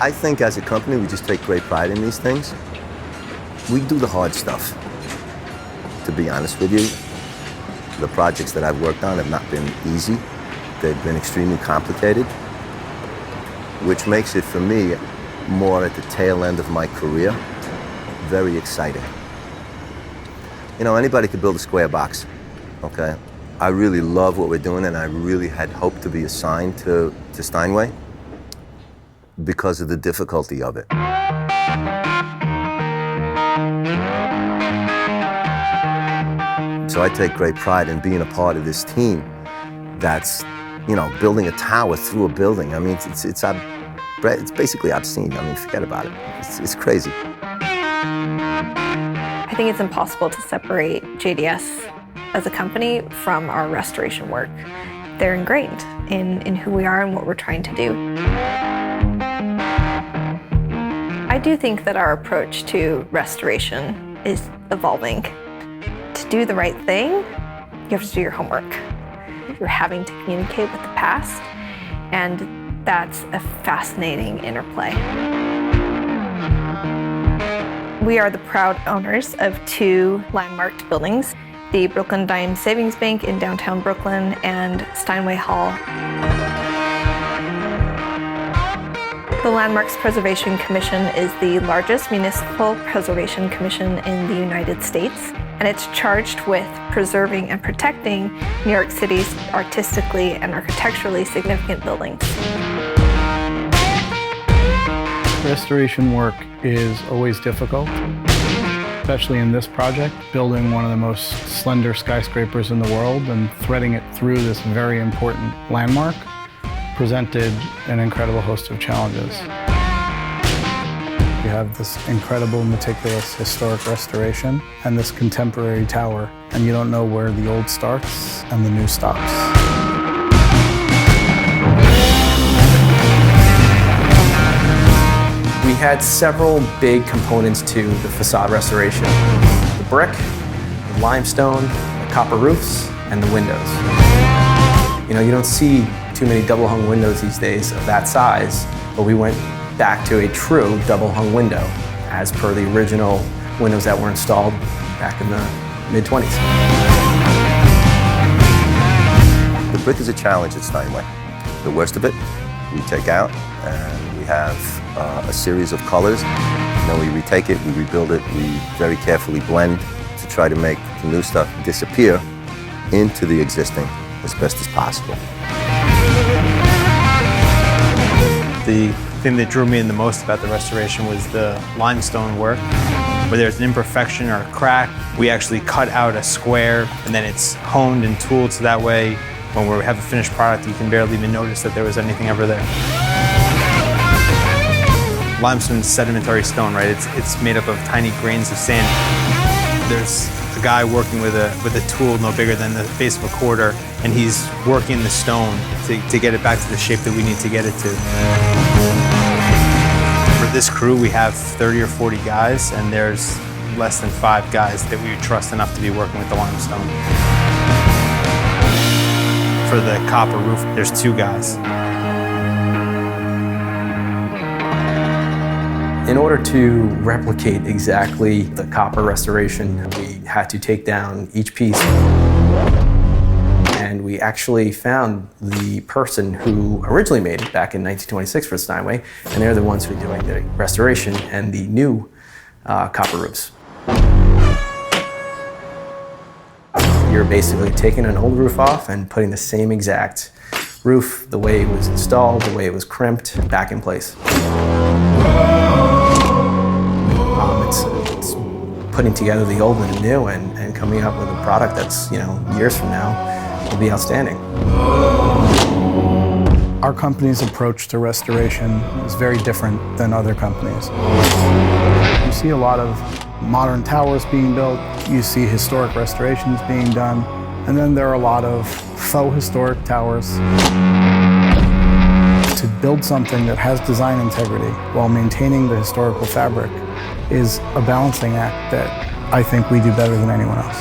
I think as a company, we just take great pride in these things. We do the hard stuff, to be honest with you. The projects that I've worked on have not been easy. They've been extremely complicated, which makes it, for me, more at the tail end of my career, very exciting. You know, anybody could build a square box, okay? I really love what we're doing, and I really had hoped to be assigned to Steinway because of the difficulty of it. So I take great pride in being a part of this team that's, you know, building a tower through a building. I mean, it's basically obscene. I mean, forget about it. It's crazy. I think it's impossible to separate JDS as a company from our restoration work. They're ingrained in who we are and what we're trying to do. I do think that our approach to restoration is evolving. To do the right thing, you have to do your homework. You're having to communicate with the past, and that's a fascinating interplay. We are the proud owners of two landmarked buildings, the Brooklyn Dime Savings Bank in downtown Brooklyn and Steinway Hall. The Landmarks Preservation Commission is the largest municipal preservation commission in the United States, and it's charged with preserving and protecting New York City's artistically and architecturally significant buildings. Restoration work is always difficult, especially in this project, building one of the most slender skyscrapers in the world and threading it through this very important landmark presented an incredible host of challenges. You have this incredible, meticulous, historic restoration and this contemporary tower, and you don't know where the old starts and the new stops. We had several big components to the facade restoration. The brick, the limestone, the copper roofs, and the windows. You know, you don't see too many double-hung windows these days of that size, but we went back to a true double-hung window as per the original windows that were installed back in the mid-20s. The brick is a challenge at Steinway. The worst of it, we take out, and we have a series of colors. Then we retake it, we rebuild it, we very carefully blend to try to make the new stuff disappear into the existing as best as possible. The thing that drew me in the most about the restoration was the limestone work. Where there's an imperfection or a crack, we actually cut out a square, and then it's honed and tooled so that way when we have a finished product, you can barely even notice that there was anything ever there. Limestone is sedimentary stone, right? It's made up of tiny grains of sand. There's a guy working with a tool no bigger than the base of a quarter, and he's working the stone to get it back to the shape that we need to get it to. For this crew, we have 30 or 40 guys, and there's less than 5 guys that we would trust enough to be working with the limestone. For the copper roof, there's 2 guys. In order to replicate exactly the copper restoration, we had to take down each piece. And we actually found the person who originally made it back in 1926 for Steinway, and they're the ones who are doing the restoration and the new copper roofs. You're basically taking an old roof off and putting the same exact roof, the way it was installed, the way it was crimped, back in place. It's putting together the old and the new and coming up with a product that's, you know, years from now will be outstanding. Our company's approach to restoration is very different than other companies. You see a lot of modern towers being built, you see historic restorations being done, and then there are a lot of faux historic towers. To build something that has design integrity while maintaining the historical fabric is a balancing act that I think we do better than anyone else.